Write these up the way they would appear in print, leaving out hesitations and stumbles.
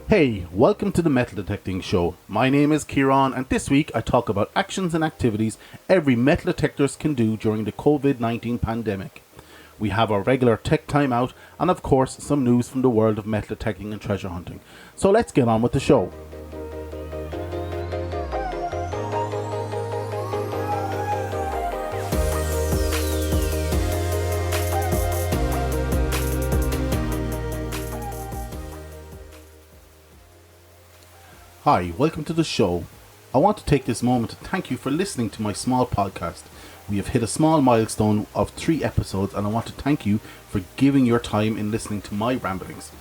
Hey, welcome to the Metal Detecting Show. My name is Kieran, and this week I talk about actions and activities every metal detectorist can do during the COVID-19 pandemic. We have our regular tech timeout and of course some news from the world of metal detecting and treasure hunting. So let's get on with the show. Hi, welcome to the show. I want to take this moment to thank you for listening to my small podcast. We have hit a small milestone of 3 episodes and I want to thank you for giving your time in listening to my ramblings.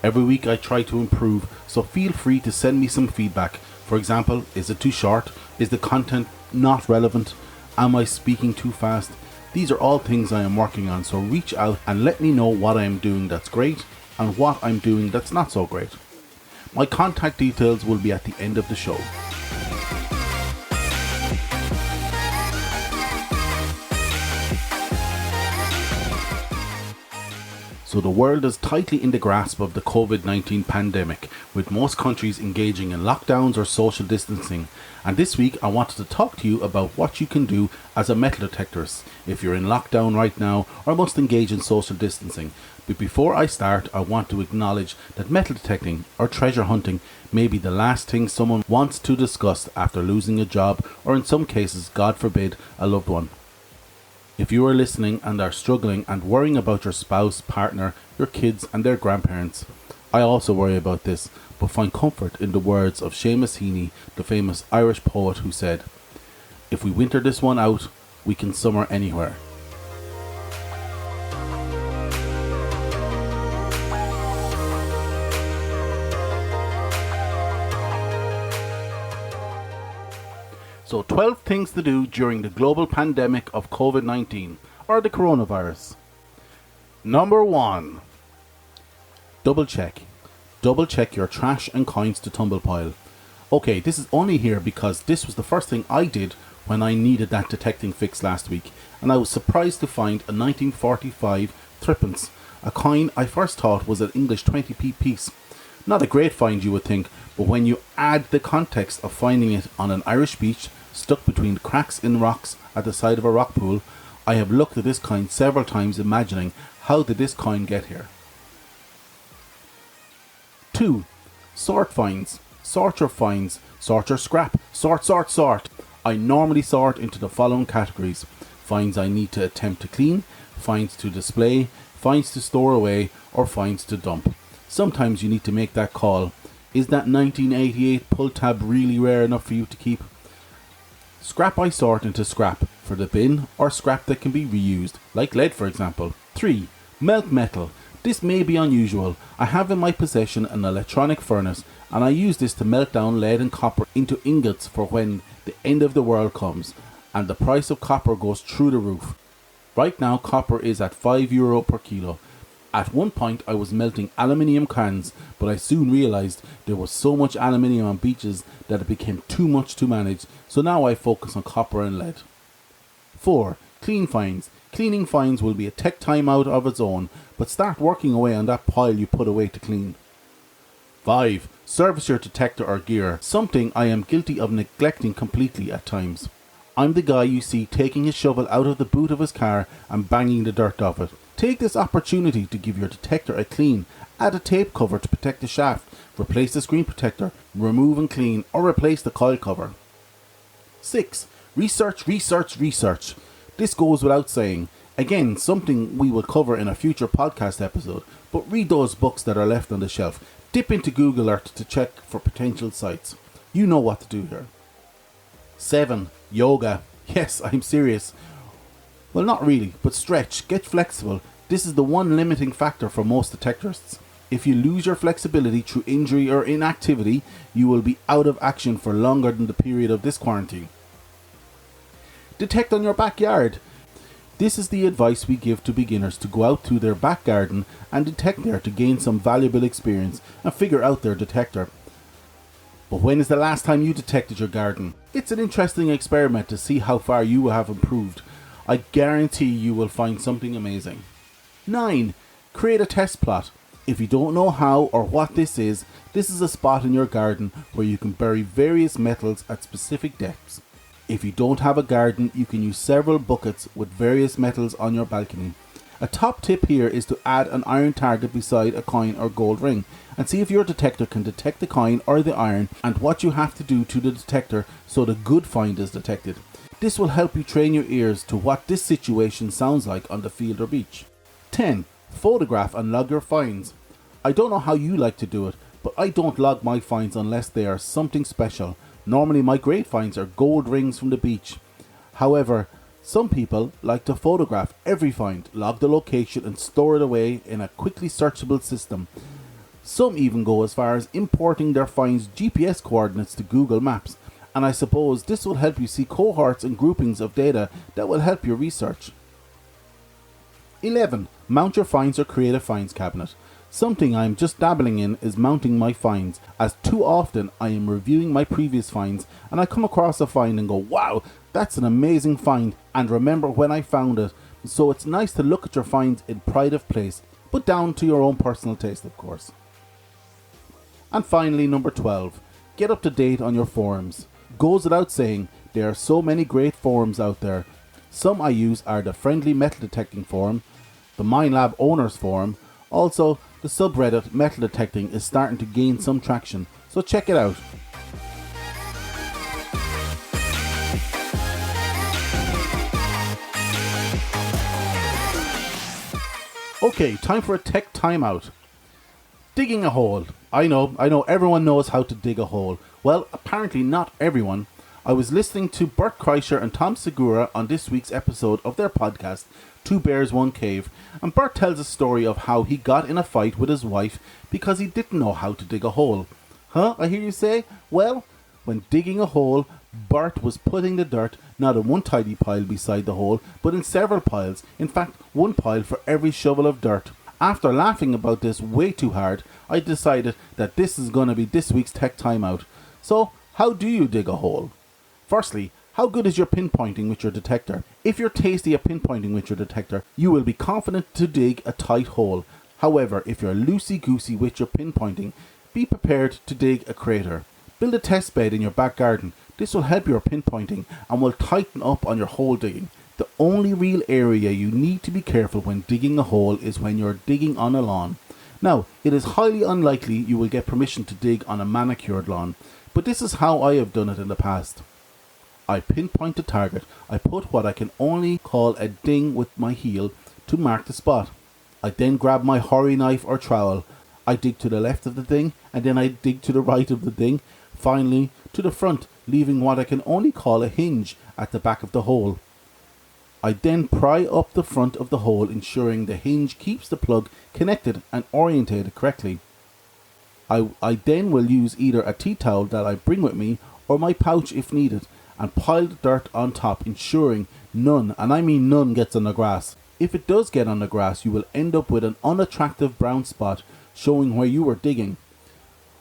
Every week I try to improve, so feel free to send me some feedback. For example, is it too short? Is the content not relevant? Am I speaking too fast? These are all things I am working on, so reach out and let me know what I am doing that's great and what I'm doing that's not so great. My contact details will be at the end of the show. So the world is tightly in the grasp of the COVID-19 pandemic, with most countries engaging in lockdowns or social distancing. And this week I wanted to talk to you about what you can do as a metal detectorist if you're in lockdown right now or must engage in social distancing. But before I start, I want to acknowledge that metal detecting or treasure hunting may be the last thing someone wants to discuss after losing a job or in some cases, God forbid, a loved one. If you are listening and are struggling and worrying about your spouse, partner, your kids and their grandparents, I also worry about this, but find comfort in the words of Seamus Heaney, the famous Irish poet who said, "If we winter this one out, we can summer anywhere." So 12 things to do during the global pandemic of COVID-19 or the coronavirus. Number 1. Double check. Double check your trash and coins to tumble pile. Okay, this is only here because this was the first thing I did when I needed that detecting fix last week, and I was surprised to find a 1945 threepence, a coin I first thought was an English 20p piece. Not a great find, you would think, but when you add the context of finding it on an Irish beach stuck between cracks in rocks at the side of a rock pool, I have looked at this coin several times imagining how did this coin get here. 2. Sort finds. Sort your finds. Sort your scrap. Sort. I normally sort into the following categories: finds I need to attempt to clean, finds to display, finds to store away, or finds to dump. Sometimes you need to make that call. Is that 1988 pull tab really rare enough for you to keep? Scrap I sort into scrap for the bin or scrap that can be reused, like lead for example. 3. Melt metal. This may be unusual. I have in my possession an electronic furnace and I use this to melt down lead and copper into ingots for when the end of the world comes and the price of copper goes through the roof. Right now copper is at €5 per kilo. At one point I was melting aluminium cans, but I soon realised there was so much aluminium on beaches that it became too much to manage, so now I focus on copper and lead. 4. Clean finds. Cleaning finds will be a tech timeout of its own, but start working away on that pile you put away to clean. 5. Service your detector or gear, something I am guilty of neglecting completely at times. I'm the guy you see taking his shovel out of the boot of his car and banging the dirt off it. Take this opportunity to give your detector a clean. Add a tape cover to protect the shaft, replace the screen protector, remove and clean, or replace the coil cover. 6. Research. This goes without saying. Again, something we will cover in a future podcast episode, but read those books that are left on the shelf. Dip into Google Earth to check for potential sites. You know what to do here. 7. Yoga. Yes, I'm serious. Well, not really, but stretch, get flexible. This is the one limiting factor for most detectorists. If you lose your flexibility through injury or inactivity, you will be out of action for longer than the period of this quarantine. Detect on your backyard. This is the advice we give to beginners to go out to their back garden and detect there to gain some valuable experience and figure out their detector. But when is the last time you detected your garden? It's an interesting experiment to see how far you have improved. I guarantee you will find something amazing. 9. Create a test plot. If you don't know how or what this is a spot in your garden where you can bury various metals at specific depths. If you don't have a garden, you can use several buckets with various metals on your balcony. A top tip here is to add an iron target beside a coin or gold ring and see if your detector can detect the coin or the iron and what you have to do to the detector so the good find is detected. This will help you train your ears to what this situation sounds like on the field or beach. 10. Photograph and log your finds. I don't know how you like to do it, but I don't log my finds unless they are something special. Normally my great finds are gold rings from the beach. However, some people like to photograph every find, log the location and store it away in a quickly searchable system. Some even go as far as importing their finds' GPS coordinates to Google Maps, and I suppose this will help you see cohorts and groupings of data that will help your research. 11. Mount your finds or create a finds cabinet. Something I am just dabbling in is mounting my finds, as too often I am reviewing my previous finds and I come across a find and go, wow, that's an amazing find, and remember when I found it. So it's nice to look at your finds in pride of place, but down to your own personal taste, of course. And finally, number 12, get up to date on your forums. Goes without saying, there are so many great forums out there. Some I use are the Friendly Metal Detecting Forum, the Minelab Owners Forum. Also, the subreddit Metal Detecting is starting to gain some traction, so check it out. Okay, time for a tech timeout. Digging a hole. I know everyone knows how to dig a hole. Well, apparently not everyone. I was listening to Bert Kreischer and Tom Segura on this week's episode of their podcast, Two Bears, One Cave, and Bert tells a story of how he got in a fight with his wife because he didn't know how to dig a hole. Huh, I hear you say? Well, when digging a hole, Bert was putting the dirt not in one tidy pile beside the hole, but in several piles. In fact, one pile for every shovel of dirt. After laughing about this way too hard, I decided that this is going to be this week's tech timeout. So, how do you dig a hole? Firstly, how good is your pinpointing with your detector? If you're tasty at pinpointing with your detector, you will be confident to dig a tight hole. However, if you're loosey-goosey with your pinpointing, be prepared to dig a crater. Build a test bed in your back garden. This will help your pinpointing and will tighten up on your hole digging. The only real area you need to be careful when digging a hole is when you're digging on a lawn. Now, it is highly unlikely you will get permission to dig on a manicured lawn, but this is how I have done it in the past. I pinpoint the target. I put what I can only call a ding with my heel to mark the spot. I then grab my Horry knife or trowel. I dig to the left of the ding, and then I dig to the right of the ding, finally to the front, leaving what I can only call a hinge at the back of the hole. I then pry up the front of the hole, ensuring the hinge keeps the plug connected and orientated correctly. I then will use either a tea towel that I bring with me or my pouch if needed, and pile the dirt on top, ensuring none, and I mean none, gets on the grass. If it does get on the grass, you will end up with an unattractive brown spot showing where you were digging.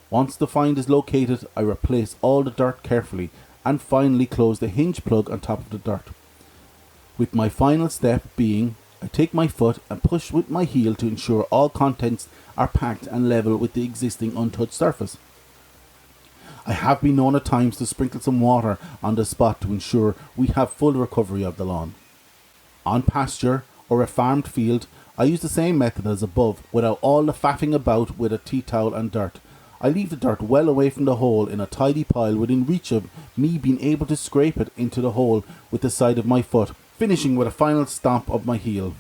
Once the find is located, I replace all the dirt carefully and finally close the hinge plug on top of the dirt. With my final step being, I take my foot and push with my heel to ensure all contents are packed and level with the existing untouched surface. I have been known at times to sprinkle some water on the spot to ensure we have full recovery of the lawn. On pasture or a farmed field, I use the same method as above without all the faffing about with a tea towel and dirt. I leave the dirt well away from the hole in a tidy pile within reach of me being able to scrape it into the hole with the side of my foot, finishing with a final stomp of my heel.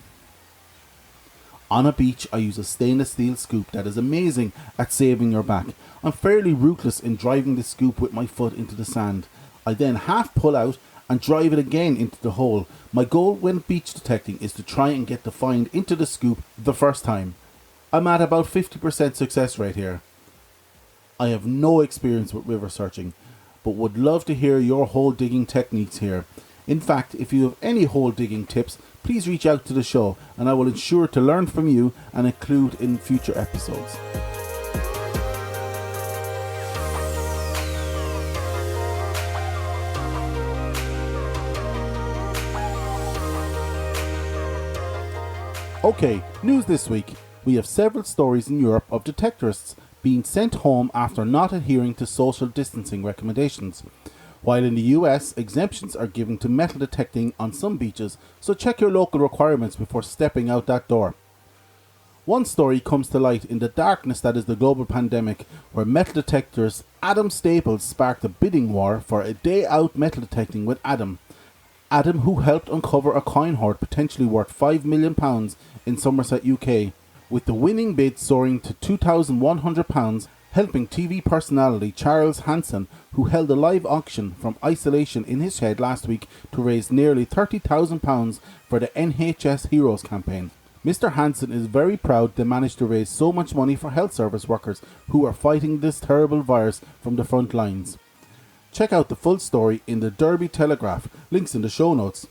On a beach, I use a stainless steel scoop that is amazing at saving your back. I'm fairly ruthless in driving the scoop with my foot into the sand. I then half pull out and drive it again into the hole. My goal when beach detecting is to try and get the find into the scoop the first time. I'm at about 50% success rate here. I have no experience with river searching, but would love to hear your hole digging techniques here. In fact, if you have any hole digging tips, please reach out to the show and I will ensure to learn from you and include in future episodes. Okay, news this week. We have several stories in Europe of detectorists being sent home after not adhering to social distancing recommendations. While in the US, exemptions are given to metal detecting on some beaches, so check your local requirements before stepping out that door. One story comes to light in the darkness that is the global pandemic, where metal detectorist Adam Staples sparked a bidding war for a day out metal detecting with Adam. Adam, who helped uncover a coin hoard potentially worth £5 million in Somerset, UK, with the winning bid soaring to £2,100, helping TV personality Charles Hanson, who held a live auction from isolation in his shed last week to raise nearly £30,000 for the NHS Heroes campaign. Mr. Hanson is very proud they managed to raise so much money for health service workers who are fighting this terrible virus from the front lines. Check out the full story in the Derby Telegraph, links in the show notes.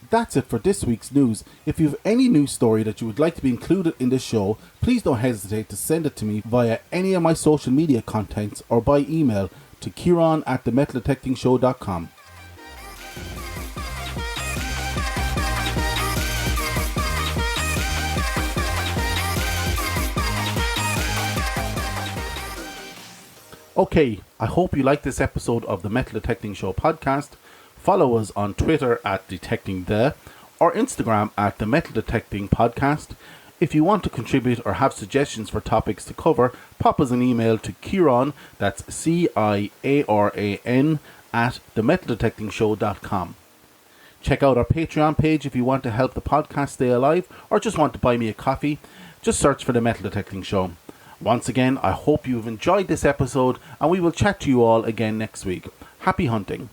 That's it for this week's news. If you have any news story that you would like to be included in this show, please don't hesitate to send it to me via any of my social media contents or by email to kieran@themetaldetectingshow.com. Okay, I hope you like this episode of the Metal Detecting Show podcast. Follow us on Twitter at DetectingThe or Instagram at the Metal Detecting Podcast. If you want to contribute or have suggestions for topics to cover, pop us an email to Kieran, that's CIARAN, at themetaldetectingshow.com. Check out our Patreon page if you want to help the podcast stay alive or just want to buy me a coffee. Just search for the Metal Detecting Show. Once again, I hope you've enjoyed this episode and we will chat to you all again next week. Happy hunting.